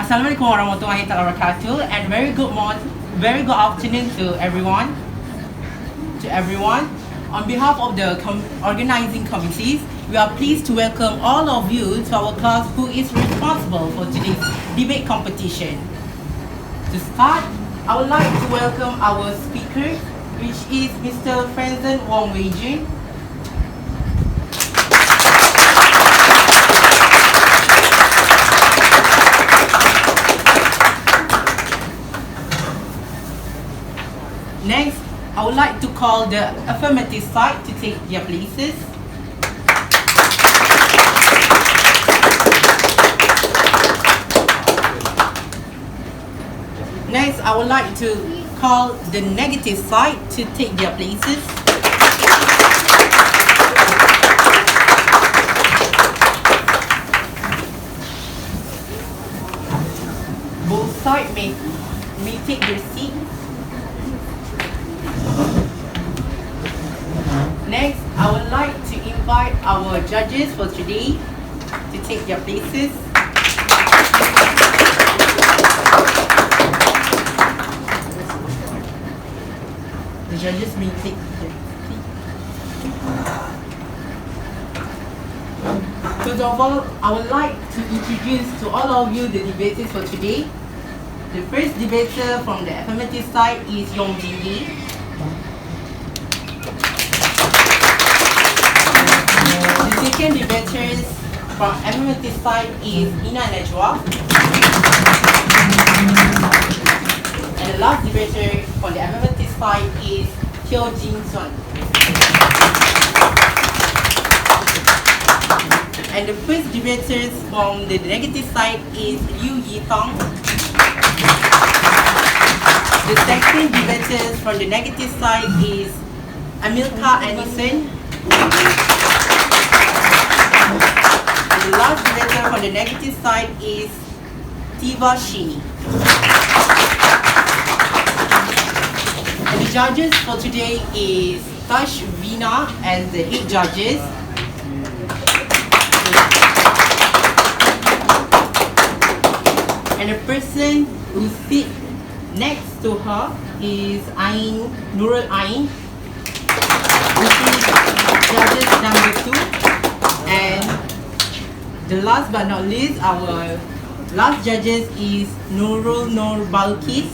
Assalamualaikum warahmatullahi wabarakatuh, and very good afternoon to everyone. On behalf of the organizing committees, we are pleased to welcome all of you to our class who is responsible for today's debate competition. To start, I would like to welcome our speaker, which is Mr. Franzen Wong Wei Jun. Next, I would like to call the affirmative side to take their places. Next, I would like to call the negative side to take their places. Both sides may take their seat. Next, I would like to invite our judges for today to take their places. The judges may take their seat. First of all, I would like to introduce to all of you the debaters for today. The first debater from the affirmative side is Yong Jin Lee. The second debater from affirmative side is Ina Najwa. And the last debater from the affirmative side is Hyo Jin Sun. And the first debater from the negative side is Liu Yitong. The second debater from the negative side is Amilcar Anderson. And the last debater from the negative side is Tiva Shini. And the judges for today is Tash Vina as the head judges. And the person who sits next to her is Ain Nurul Ain, which is judges number 2. And the last but not least, our last judges is Nurul Nur Balkis.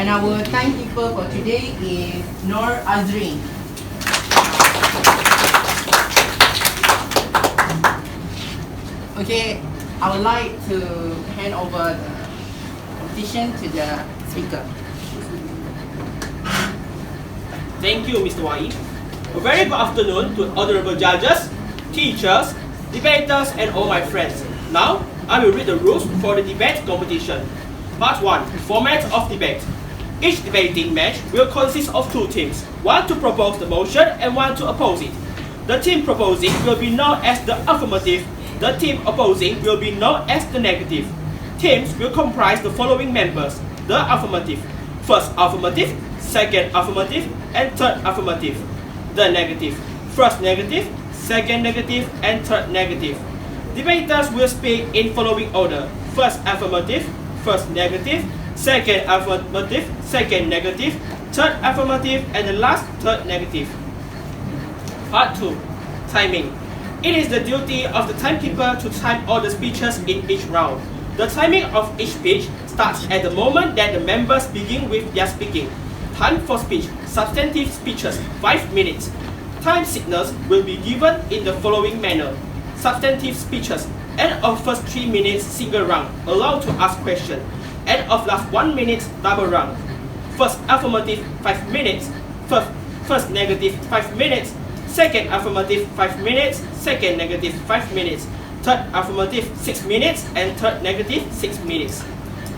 And our timekeeper for today is Nur Azrin. Okay, I would like to hand over the competition to the speaker. Thank you, Mr. Wai. A very good afternoon to honorable judges, teachers, debaters, and all my friends. Now, I will read the rules for the debate competition. Part 1. Format of debate. Each debating match will consist of 2 teams, one to propose the motion and one to oppose it. The team proposing will be known as the affirmative. The team opposing will be known as the negative. Teams will comprise the following members: the affirmative, first affirmative, second affirmative, and third affirmative. The negative, first negative, second negative, and third negative. Debaters will speak in following order: first affirmative, first negative, second affirmative, second negative, third affirmative, and the last third negative. Part 2. Timing. It is the duty of the timekeeper to time all the speeches in each round. The timing of each speech starts at the moment that the members begin with their speaking. Time for speech. Substantive speeches, 5 minutes. Time signals will be given in the following manner. Substantive speeches, end of first 3 minutes single round, allowed to ask question. End of last 1 minute double round. First affirmative 5 minutes, first negative 5 minutes, second affirmative 5 minutes, second negative 5 minutes, third affirmative 6 minutes, and third negative 6 minutes.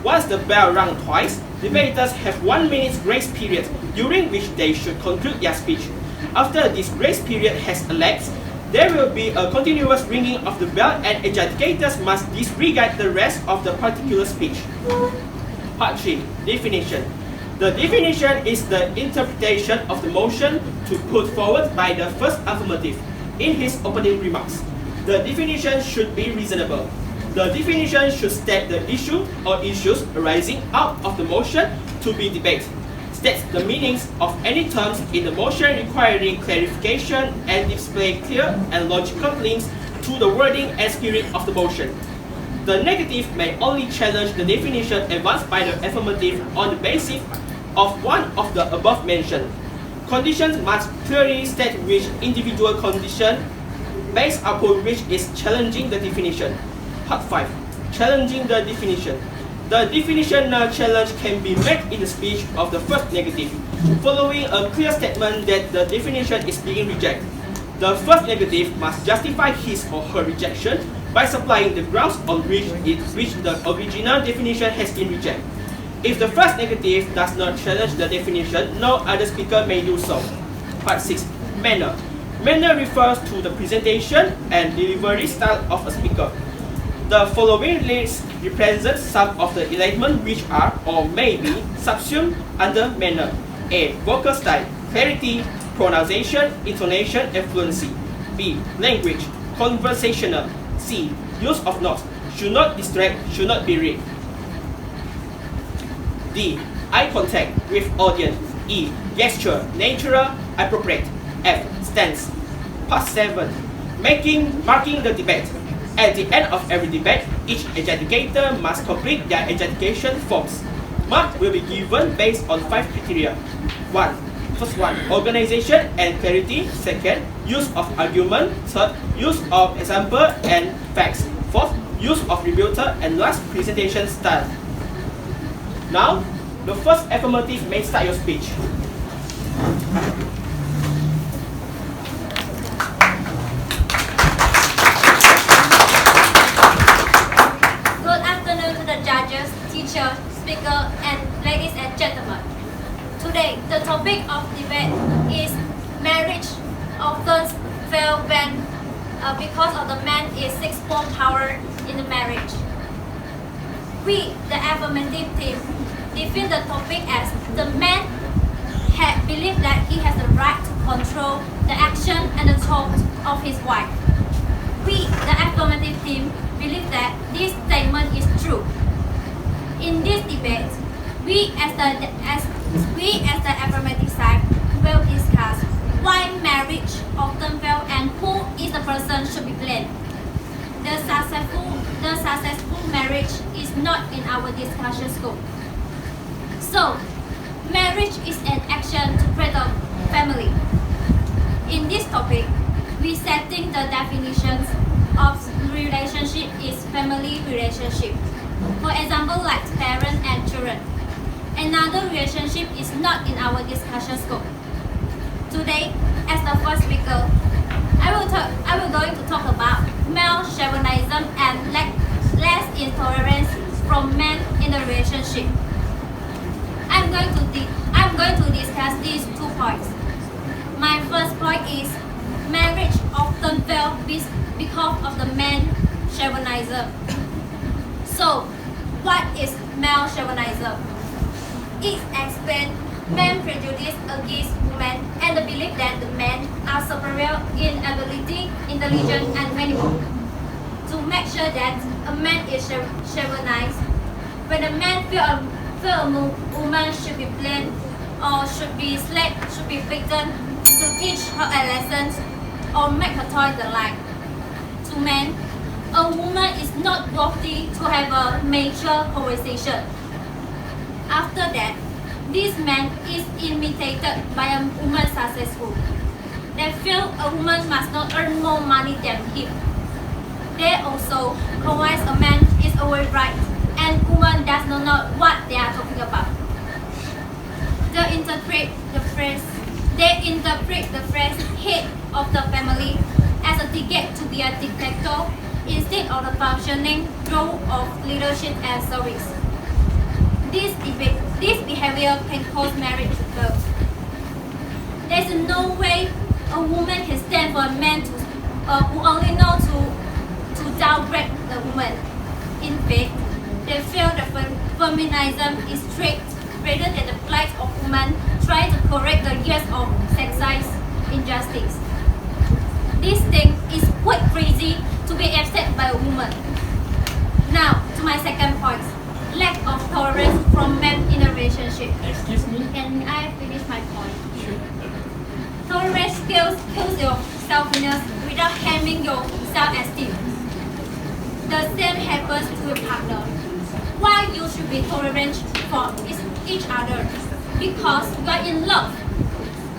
Once the bell rung twice, debaters have 1 minute's grace period during which they should conclude their speech. After this grace period has elapsed, there will be a continuous ringing of the bell and adjudicators must disregard the rest of the particular speech. Part 3. Definition. The definition is the interpretation of the motion to put forward by the first affirmative in his opening remarks. The definition should be reasonable. The definition should state the issue or issues arising out of the motion to be debated, states the meanings of any terms in the motion requiring clarification, and display clear and logical links to the wording and spirit of the motion. The negative may only challenge the definition advanced by the affirmative on the basis of one of the above mentioned. Conditions must clearly state which individual condition based upon which is challenging the definition. Part 5. Challenging the definition. The definitional challenge can be made in the speech of the first negative, following a clear statement that the definition is being rejected. The first negative must justify his or her rejection by supplying the grounds on which the original definition has been rejected. If the first negative does not challenge the definition, no other speaker may do so. Part 6. Manner. Manner refers to the presentation and delivery style of a speaker. The following list represents some of the elements which are or may be subsumed under manner. A. Vocal style, clarity, pronunciation, intonation, and fluency. B. Language, conversational. C. Use of notes, should not distract, should not be read. D. Eye contact with audience. E. Gesture, natural, appropriate. F. Stance. Part 7. Marking the debate. At the end of every debate, each adjudicator must complete their adjudication forms. Marks will be given based on 5 criteria. 1. First one, organization and clarity. Second, use of argument. Third, use of example and facts. Fourth, use of rebuttal. And last, presentation style. Now, the first affirmative may start your speech. Good afternoon to the judges, teachers, speakers, and ladies and gentlemen. Today, the topic of debate is marriage often fail when because of the man is seeks more power in the marriage. We, the affirmative team, define the topic as the man believes that he has the right to control the action and the thoughts of his wife. We, the affirmative team, believe that this statement is true. In this debate, we as the affirmative side will discuss why marriage often fails and who is the person should be blamed. The successful marriage is not in our discussion scope. So, marriage is an action to create a family. In this topic, we setting the definitions of relationship is family relationship. For example, like parents and children. Another relationship is not in our discussion scope. Today, as the first speaker, I will going to talk about male chauvinism and less intolerance from men in the relationship. I'm going to discuss these 2 points. My first point is marriage often fails because of the man chauvinism. So, what is male chauvinism? It explains men prejudice against women and the belief that the men are superior in ability, intelligence, and many more. To make sure that a man is chauvinized, when a man feel a woman should be blamed or should be slave, should be beaten to teach her a lesson or make her toy the life. To men, a woman is not worthy to have a mature conversation. After that, this man is imitated by a woman successful. They feel a woman must not earn more money than him. They also convince a man is always right and woman does not know what they are talking about. They interpret the phrase head of the family as a ticket to be a dictator instead of the functioning role of leadership and service. This behavior can cause marriage to fail. There is no way a woman can stand for a man who only knows to downgrade the woman. In fact, they feel that feminism is strict rather than the plight of women trying to correct the years of sexist injustice. This thing is quite crazy Can I finish my point? Tolerance kills your selfishness without harming your self-esteem. The same happens to your partner. Why you should be tolerant for each other? Because you are in love.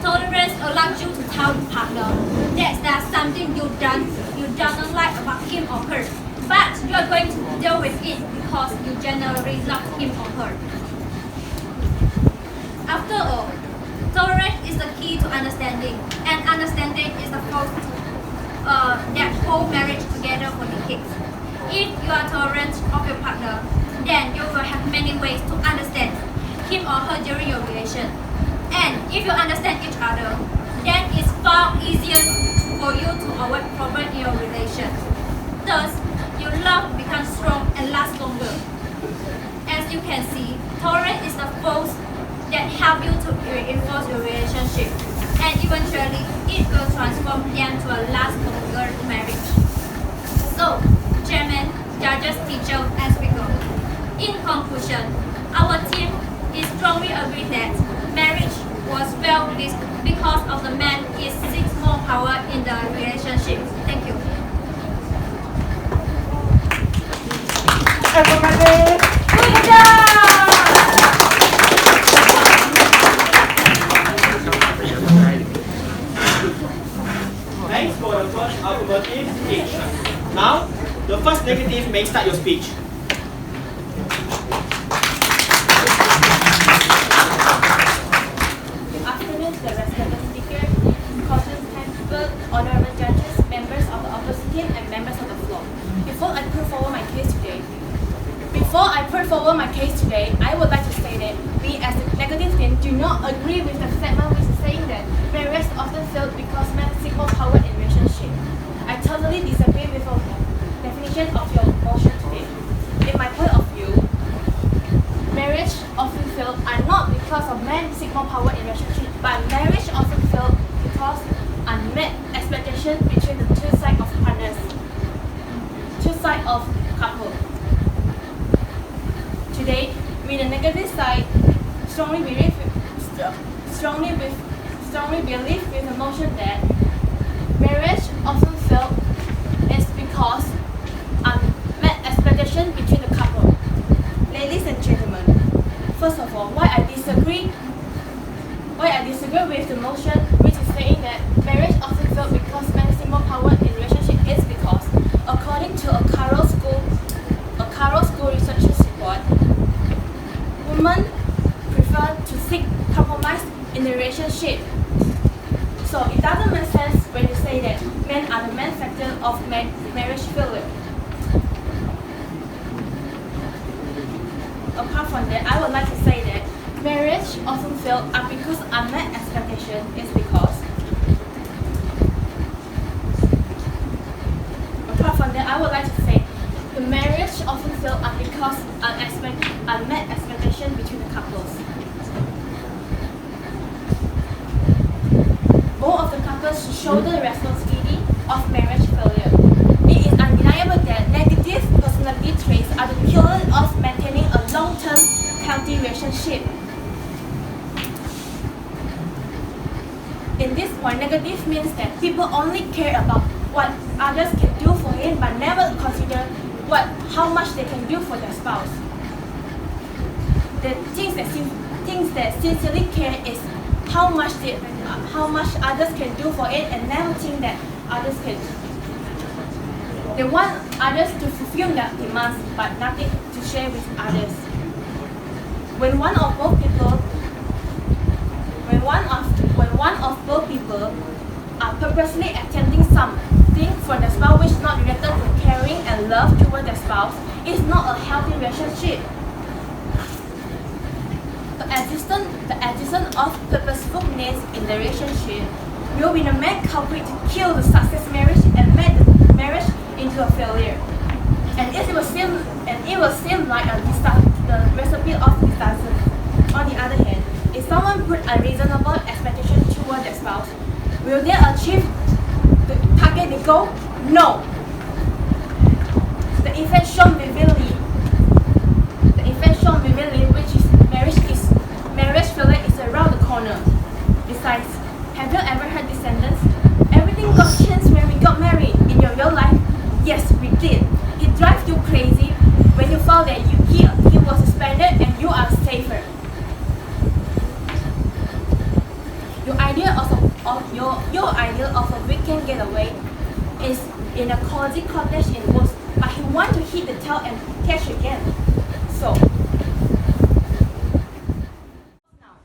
Tolerance allows you to tell your partner that there's something you don't like about him or her, but you are going to deal with it because you genuinely love him or her. After all, tolerance is the key to understanding, and understanding is the force that hold marriage together for decades. If you are tolerant of your partner, then you will have many ways to understand him or her during your relation. And if you understand each other, then it's far easier for you to avoid problems in your relation. Thus, your love becomes strong and lasts longer. As you can see, tolerance is the force that helps you to reinforce your relationship, and eventually it will transform them to a last longer marriage. So, chairman, judges, teacher, and speaker. In conclusion, our team is strongly agree that marriage was failed because of the man is seeks more power in the relationship. Thank you. Everybody. Good job! Thanks for the first affirmative speech. Now, the first negative may start your speech. Good afternoon to the respected speaker, cautious people, honorable judges, members of the opposite team, and members of the floor. Before I put forward my case today, I would like to say that we as the negative team do not agree with the statement which is saying that marriage often fails because men seek more power in relationship. I totally disagree with the definition of your motion today. In my point of view, marriage often fails are not because of men seek more power in relationship, but marriage often fails because unmet expectations between the two sides of partners, two sides of couple. Today, we the negative side strongly believe with the motion that marriage often fails is because unmet expectations between the couple. Ladies and gentlemen, first of all, why I disagree with the motion which is saying that marriage often fails because men seek more power in relationship is because according to a Carroll School research report, women prefer to seek compromise in the relationship. So it doesn't make sense when you say that men are the main factor of marriage failure. Apart from that, I would like to say that marriage often fails because unmet expectation is because. Apart from that, I would like to say the marriage often fails because unmet expectation between the couples. Both of the couples should shoulder the responsibility of marriage failure. It is undeniable that negative personality traits are the killer of maintaining a long-term healthy relationship. In this point, negative means that people only care about what others can do for him but never consider how much they can do for their spouse. The things that sincerely care is how much others can do for it and never think that others can. They want others to fulfill their demands but nothing to share with others. When one of both people are purposely attempting something for the spouse which is not related to caring and love toward the spouse, it's not a healthy relationship. The existence of purposefulness in the relationship will be the main culprit to kill the success marriage and make the marriage into a failure. And it will seem like the recipe of disaster. On the other hand, if someone put a reasonable expectation toward their spouse, will they achieve the targeted goal? No. The effect shown vividly, which is marriage failure, is a Yes, we did. It drives you crazy when you found that he was suspended and you are safer. Your idea of a weekend getaway is in a cozy cottage in woods, but he wants to hit the tail and catch again. So now,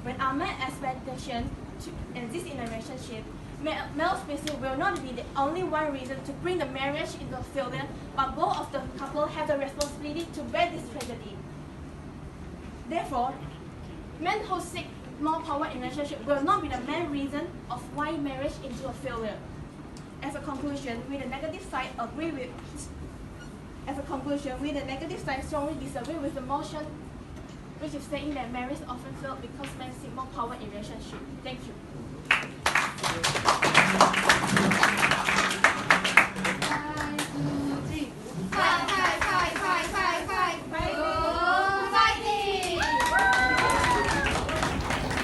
when our main expectation to exist in a relationship, male spacing will not be the only one reason to bring the marriage into failure, but both of the couple have the responsibility to bear this tragedy. Therefore, men who seek more power in relationship will not be the main reason of why marriage into a failure. As a conclusion, we the negative side strongly disagree with the motion which is saying that marriage often fails because men seek more power in relationship. Thank you.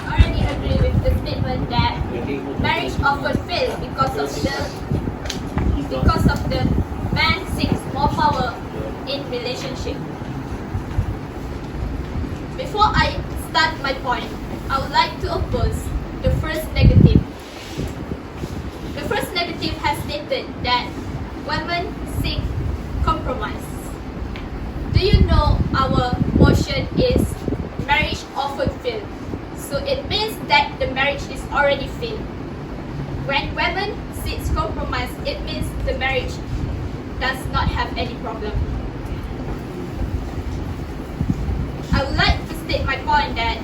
Already agree with the statement that marriage often fails because of the man seeks more power in relationship. Before I start my point, I would like to oppose the first negative. The first negative has stated that women seek compromise. Do you know our motion is marriage often fails? So it means that the marriage is already failed. When women seek compromise, it means the marriage does not have any problem. I would like to state my point that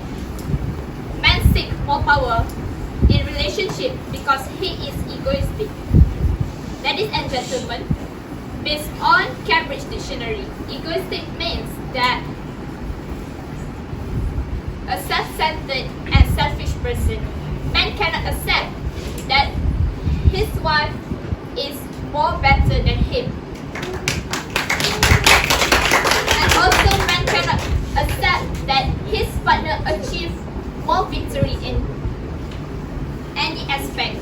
men seek more power in relationship because he is egoistic. Ladies and gentlemen, based on Cambridge Dictionary, egoistic means that a self-centered and selfish person. Man cannot accept that his wife is more better than him. And also man cannot accept that his partner achieves more victory in any aspect.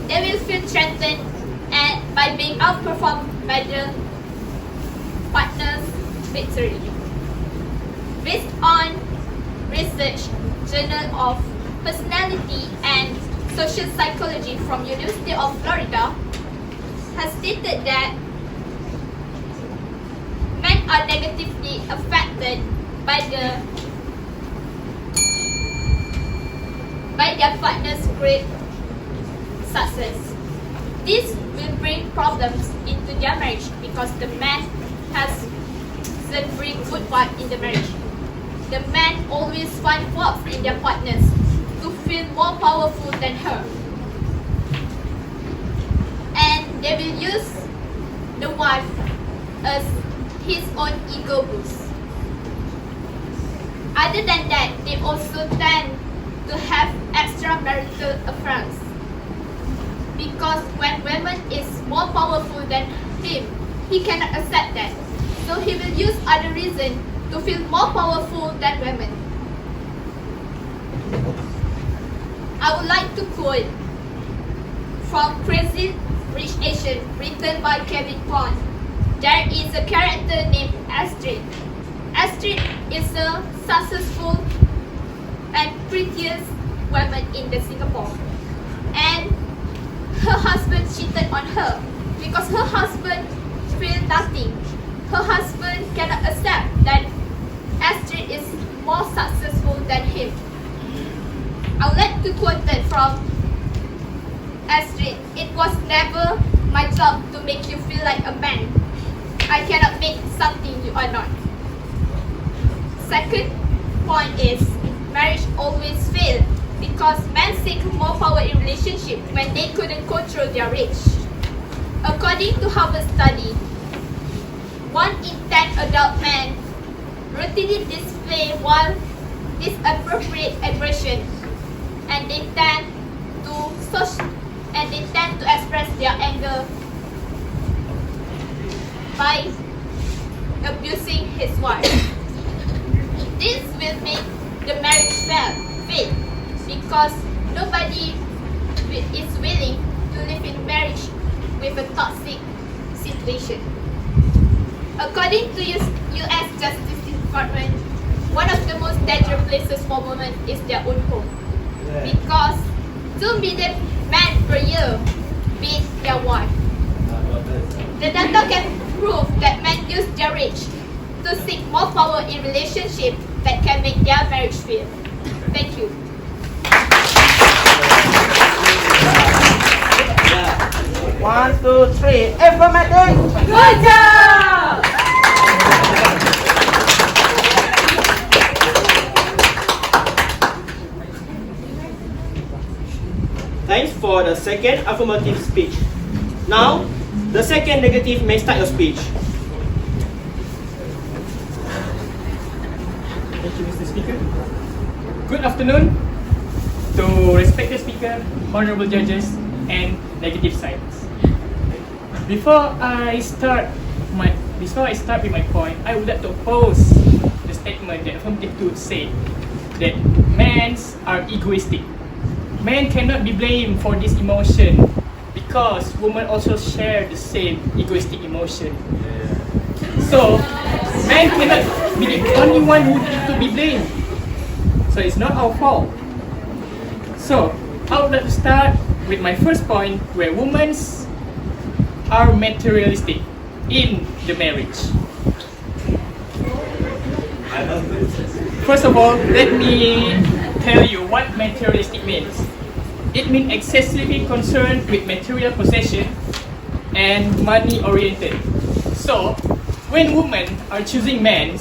They will feel threatened and by being outperformed by the partner's victory. Based on research, Journal of Personality and Social Psychology from University of Florida has stated that men are negatively affected by their partner's great success. This will bring problems into their marriage because the man doesn't bring good part in the marriage. The men always find faults in their partners to feel more powerful than her. And they will use the wife as his own ego boost. Other than that, they also tend to have extramarital affairs. Because when woman is more powerful than him, he cannot accept that. So he will use other reasons to feel more powerful than women. I would like to quote from Crazy Rich Asian written by Kevin Kwan. There is a character named Astrid. Astrid is a successful and prettiest woman in the Singapore. And her husband cheated on her because her husband feels nothing. Her husband cannot accept that Astrid is more successful than him. I would like to quote that from Astrid. It was never my job to make you feel like a man. I cannot make something you are not. Second point is marriage always fails because men seek more power in relationship when they couldn't control their rage. According to Harvard study, 1 in 10 adult men routinely display wild, inappropriate aggression, and they tend to express their anger by abusing his wife. This will make the marriage fail because nobody is willing to to live in marriage with a toxic situation. According to U.S. Justice Department, one of the most dangerous places for women is their own home. Because 2 million men per year beat their wife. The data can prove that men use their age to seek more power in relationships that can make their marriage fail. Thank you. 1, 2, 3, affirmative! Good job! Thanks for the second affirmative speech. Now, the second negative may start your speech. Thank you, Mr. Speaker. Good afternoon to respected speaker, honorable judges, and negative sides. Before I start with my point, I would like to oppose the statement that affirmative 2 said that men are egoistic. Men cannot be blamed for this emotion because women also share the same egoistic emotion. So, men cannot be the only one who needs to be blamed. So it's not our fault. So, I would like to start with my first point where women are materialistic in the marriage. First of all, let me tell you what materialistic means. It means excessively concerned with material possession and money oriented. So, when women are choosing men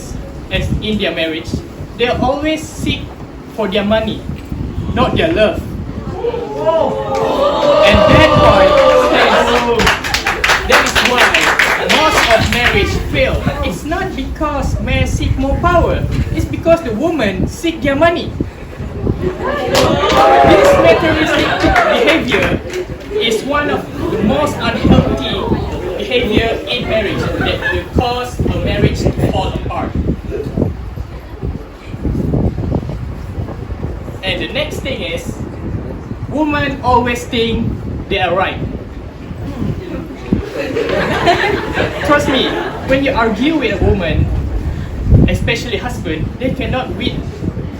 as in their marriage, they always seek for their money, not their love. And that point says that is why most of marriage fail. It's not because men seek more power, it's because the women seek their money. This materialistic behavior is one of the most unhealthy behavior in marriage that will cause a marriage to fall apart. And the next thing is, women always think they are right. Trust me, when you argue with a woman, especially husband, they cannot win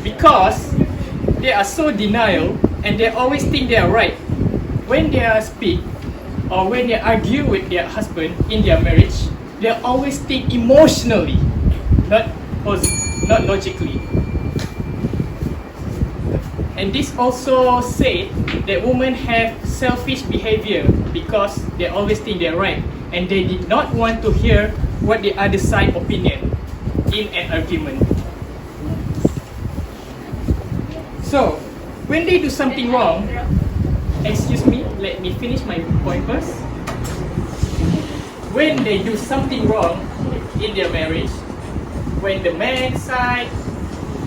because they are so denial and they always think they are right. When they speak or when they argue with their husband in their marriage, they always think emotionally, not logically. And this also said that women have selfish behavior because they always think they're right and they did not want to hear what the other side opinion in an argument. So, when they do something wrong, excuse me, let me finish my point first. When they do something wrong in their marriage, when the man side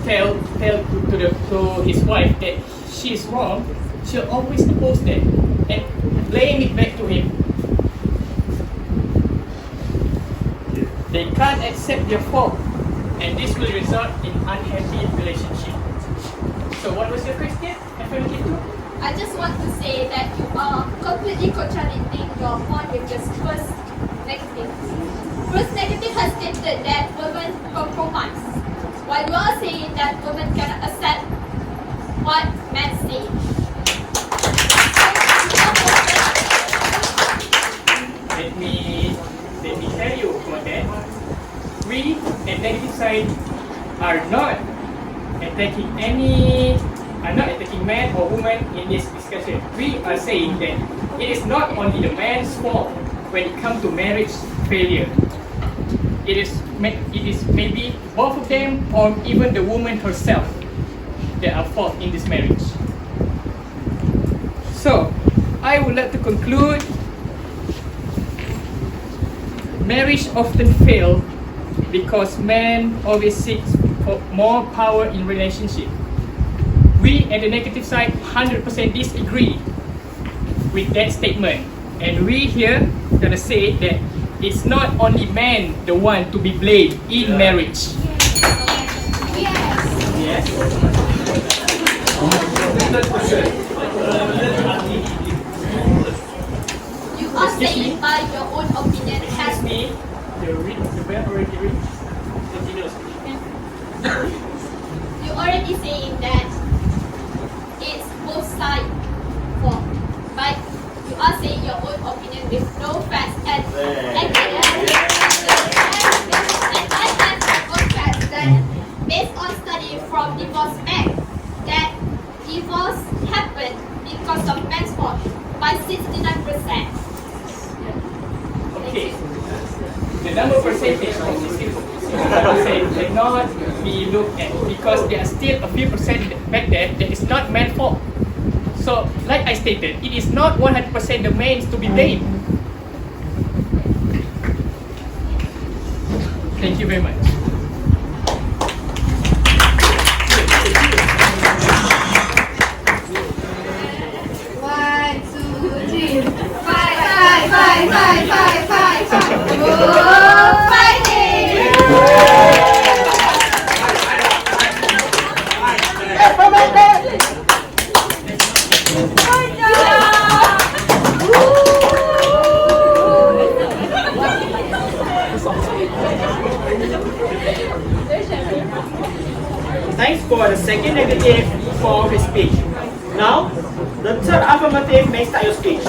tell to his wife that she is wrong, she'll always oppose that and blame it back to him. They can't accept their fault, and this will result in unhappy relationship. So what was your question? Affirmative 2? I just want to say that you are completely contradicting your point with just first negative. First negative has stated that women compromise, while you are saying that women cannot accept what men say. Let me tell you about that. We, the negative side, are not attacking man or woman in this discussion. We are saying that it is not only the man's fault when it comes to marriage failure. It is maybe both of them or even the woman herself that are fault in this marriage. So, I would like to conclude. Marriage often fail because men always seek for more power in relationship. We at the negative side 100% disagree with that statement, and we here gonna say that it's not only men the one to be blamed in marriage. Yes. are Excuse saying me. by your own opinion has Excuse me. The bell already ring. Continue. you already saying that it's both sides fault, but you are saying your own opinion with no facts and I have my own facts that based on study from Divorce Act that divorce happened because of men's fault by 69%. Okay. The number percentage of this 60% cannot be looked at because there are still a few percent back there that is not man's fault. So, like I stated, it is not 100% the man's to be blamed. Thank you very much. One, two, three. Fight, fight, fight, fight, fight, fight, fight. Oh, fighting! Thanks for the second negative for his speech. Now, the third affirmative may start your speech.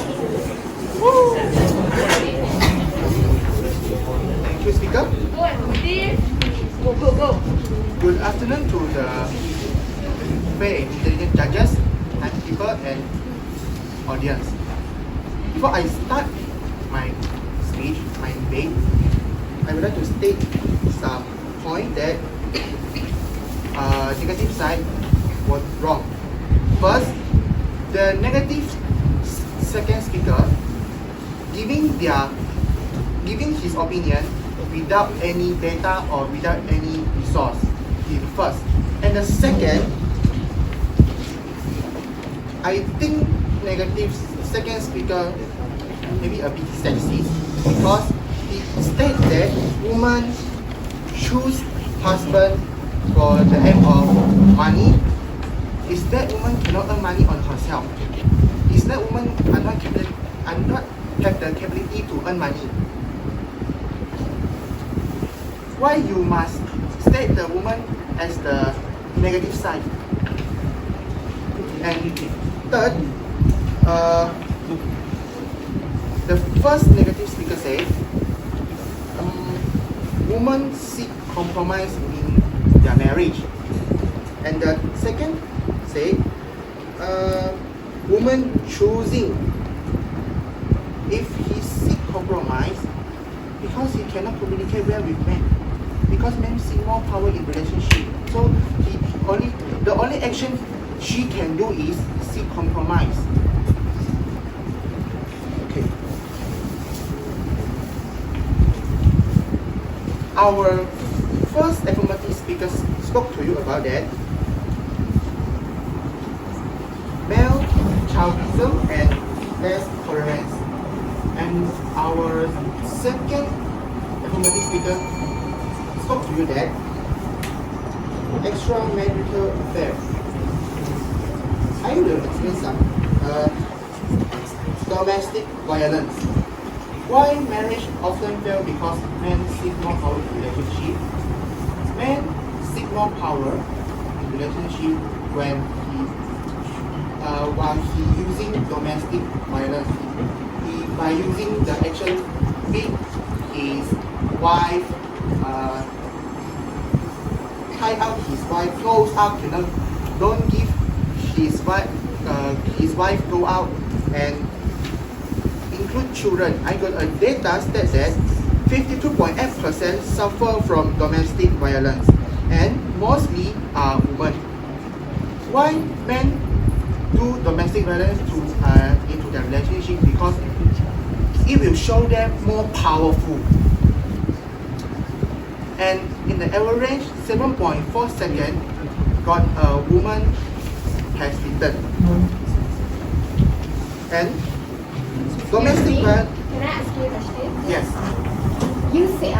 Thank you, Speaker. Go. Good afternoon to the very intelligent judges, and people, and audience. Before I start my speech, my debate, I would like to state some point that negative side was wrong. First, the negative second speaker giving his opinion without any data or without any resource. The first, and the second, I think negative second speaker maybe a bit sexist because he states that women choose husband for the aim of money. Is that woman cannot earn money on herself? Is that woman are not have the capability to earn money? Why you must state the woman as the negative side? And third, the first negative speaker said, women seek compromise in their marriage. And the second say, woman choosing if he seek compromise because he cannot communicate well with men, because men seek more power in relationship. So the only action she can do is seek compromise. Okay. Our first affirmative speaker spoke to you about that. Male chauvinism and less tolerance. And our second affirmative speaker spoke to you that extramarital affair. I will explain some domestic violence. Why marriage often fail? Because men seek more power in relationship. Men seek more power in relationship while he using domestic violence. By using the action, beat his wife, tie out his wife, close up, don't give his wife go out, and include children. I got a data that says 52.8% suffer from domestic violence, and mostly are women. Why men do domestic violence into their relationship? Because it will show them more powerful. And in the average 7.4 seconds, got a woman has beaten. And domestic violence. Can I ask you a question? Yes. You say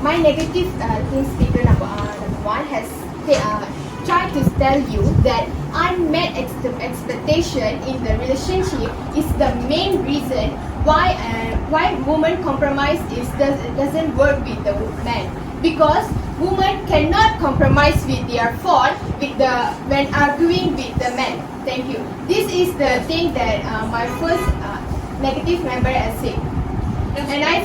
my negative thing speaker number one has tried to tell you that unmet expectation in the relationship is the main reason why women compromise doesn't work with the men, because women cannot compromise with their fault when arguing with the men. Thank you. This is the thing that my first negative member has said, and I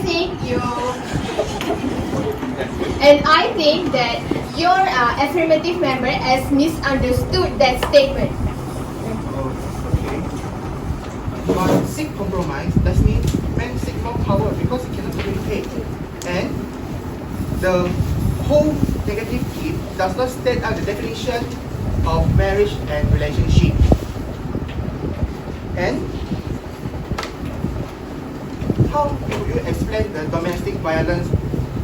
think that your affirmative member has misunderstood that statement. Okay. But seek compromise does mean men seek more power because he cannot communicate. And the whole negative tip does not state out the definition of marriage and relationship. And how do you explain the domestic violence,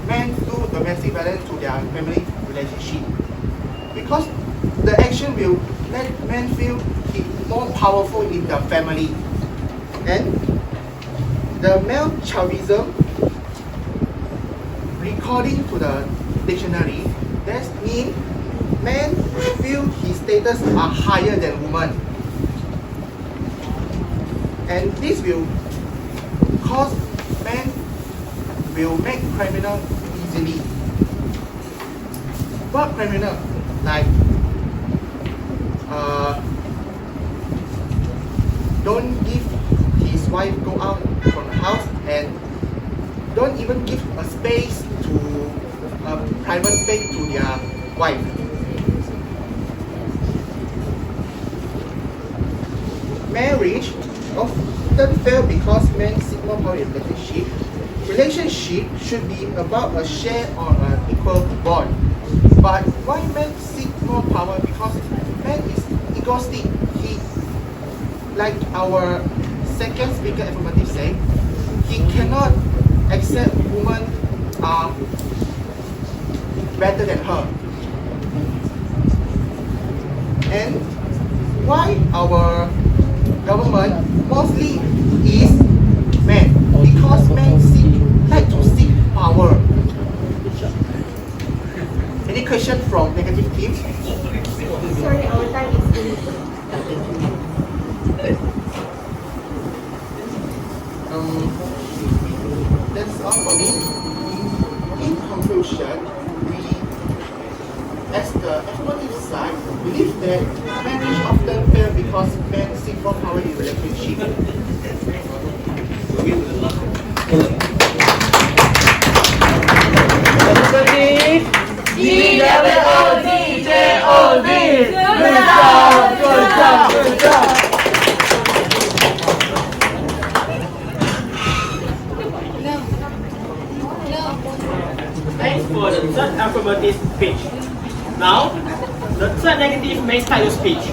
men do domestic violence to their family relationship? Because the action will let men feel more powerful in the family. And the male chauvinism, according to the dictionary, that means men feel his status are higher than women. And this will cause men will make criminal easily. What criminal? Like don't give his wife go out from the house, and don't even give a space to a private space to their wife. Marriage often fail because men seek more power in relationship. Relationship should be about a share or an equal bond. But why men seek more power? Because man is egoistic. He, like our second speaker affirmative say, he cannot accept women are better than her. And why our government mostly is men? Because men like to seek power. Any question from negative team? Sorry, our time is limited. That's all for me. In conclusion, we, as the affirmative side, believe that marriage often fails because men seek more power in relationship. Thanks for the third affirmative speech. Now, the third negative may start your speech.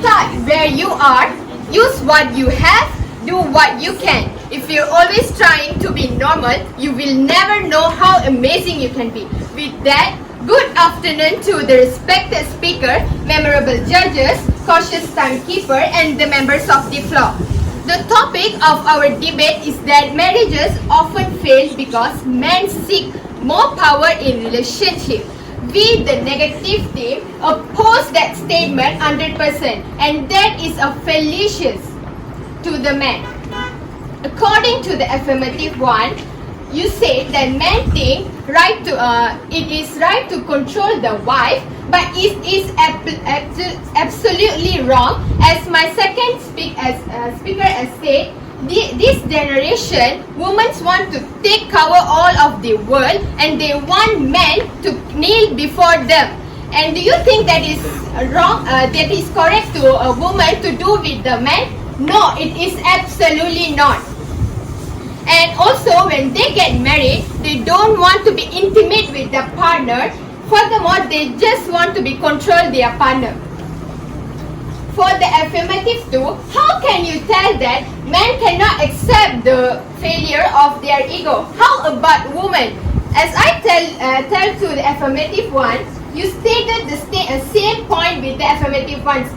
Start where you are, use what you have, do what you can. If you're always trying to be normal, you will never know how amazing you can be. With that, good afternoon to the respected speaker, memorable judges, cautious timekeeper, and the members of the floor. The topic of our debate is that marriages often fail because men seek more power in relationship. We, the negative team, oppose that statement 100%, and that is a fallacious to the men. According to the affirmative one, you say that men think it is right to control the wife, but it is absolutely wrong. As my second speaker has said, this generation, women want to take cover all of the world, and they want men to kneel before them. And do you think that is wrong? That is correct to a woman to do with the man? No, it is absolutely not. And also, when they get married, they don't want to be intimate with their partner. Furthermore, they just want to be control their partner. For the affirmative too, how can you tell that men cannot accept the failure of their ego? How about women? As I tell to the affirmative one, you stated the same point with the affirmative ones,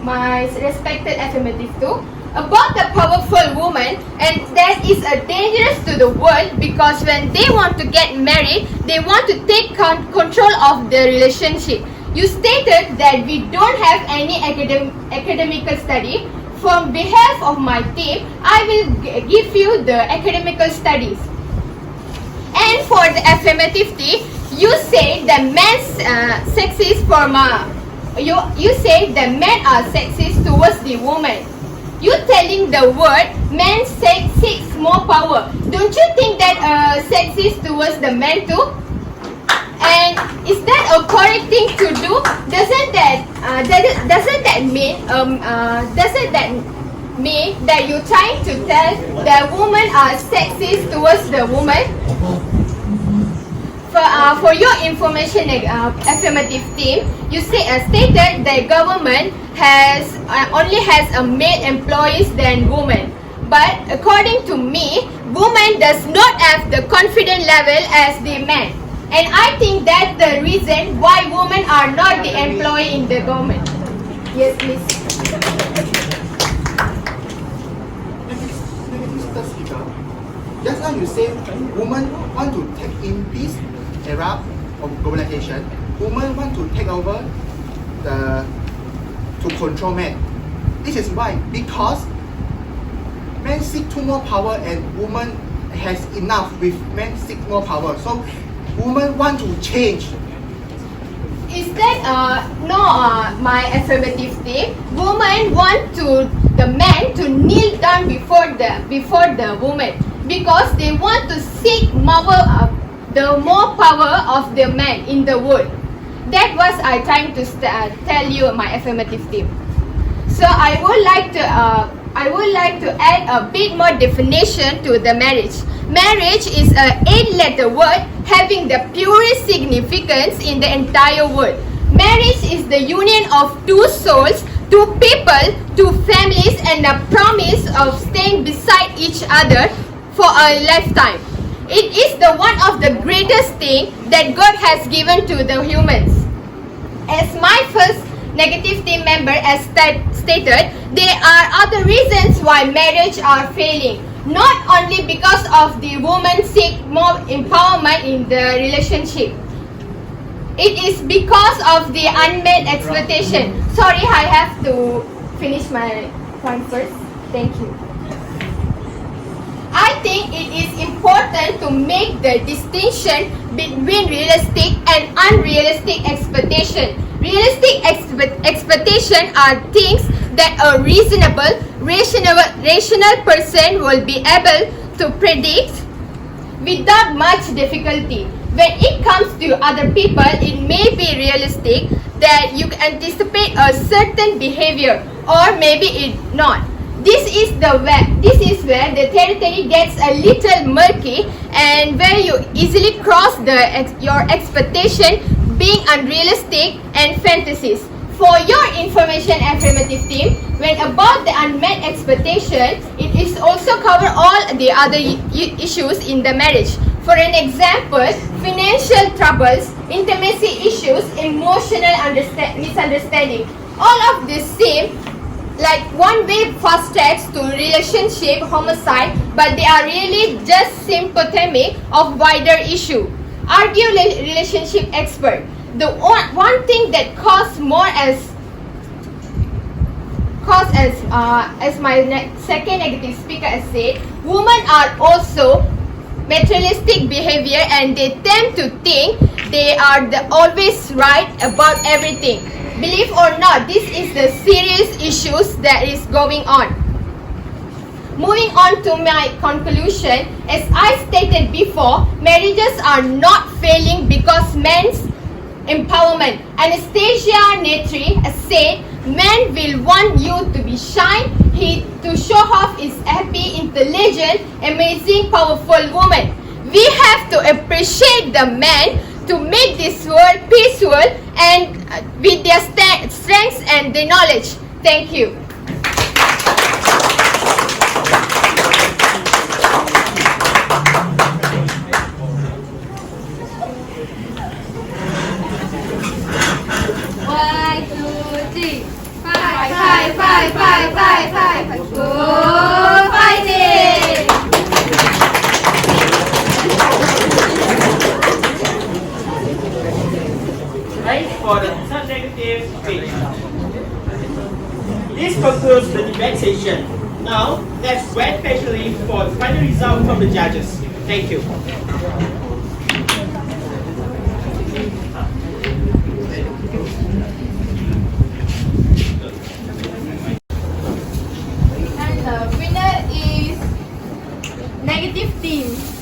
my respected affirmative too, about the powerful woman, and that is dangerous to the world because when they want to get married, they want to take control of the relationship. You stated that we don't have any academical study. for behalf of my team, I will give you the academical studies. And for the affirmative T, you say the men's sexist you say the men are sexist towards the woman. You telling the word men seeks more power. Don't you think that sexist towards the men too? And is that a correct thing to do? Doesn't that mean that you're trying to tell the women are sexist towards the woman? For your information, affirmative team, you stated the government only has a male employees than women. But according to me, women does not have the confidence level as the men. And I think that's the reason why women are not the employee in the government. Yes, please. Mr. Speaker, just now you say women want to take in this era of globalization. Women want to take over to control men. This is why, because men seek too more power and women has enough with men seek more power. So women want to change. Is that my affirmative thing? Women want the men to kneel down before the woman because they want to seek the more power of the man in the world. That was I trying to tell you my affirmative theme. So I would like to add a bit more definition to the marriage. Marriage is a 8-letter word having the purest significance in the entire world. Marriage is the union of two souls, two people, two families, and a promise of staying beside each other for a lifetime. It is the one of the greatest thing that God has given to the humans. As my first negative team member has stated, there are other reasons why marriage are failing. Not only because of the woman seek more empowerment in the relationship. It is because of the unmet expectation. Sorry, I have to finish my point first. Thank you. I think it is important to make the distinction between realistic and unrealistic expectation. Realistic expectation are things that a reasonable, rational person will be able to predict without much difficulty. When it comes to other people, it may be realistic that you anticipate a certain behavior, or maybe it not. This is where the territory gets a little murky and where you easily cross your expectation being unrealistic and fantasies. For your information, affirmative team, when about the unmet expectation, it is also cover all the other issues in the marriage. For an example, financial troubles, intimacy issues, emotional misunderstanding. All of this seem like one-way fast tracks to relationship homicide, but they are really just symptomatic of wider issue. Argue relationship expert. The one thing that costs more as my second negative speaker has said, women are also materialistic behavior and they tend to think they are always right about everything. Believe or not, this is the serious issues that is going on. Moving on to my conclusion, as I stated before, marriages are not failing because men's empowerment. Anastasia Netri has said, men will want you to be shy, to show off his happy, intelligent, amazing, powerful woman. We have to appreciate the men to make this world peaceful and with their strengths and their knowledge. Thank you. Go fighting! Right for the third negative speech. This concludes the debate session. Now, let's wait patiently for the final result from the judges. Thank you. And the winner is negative team.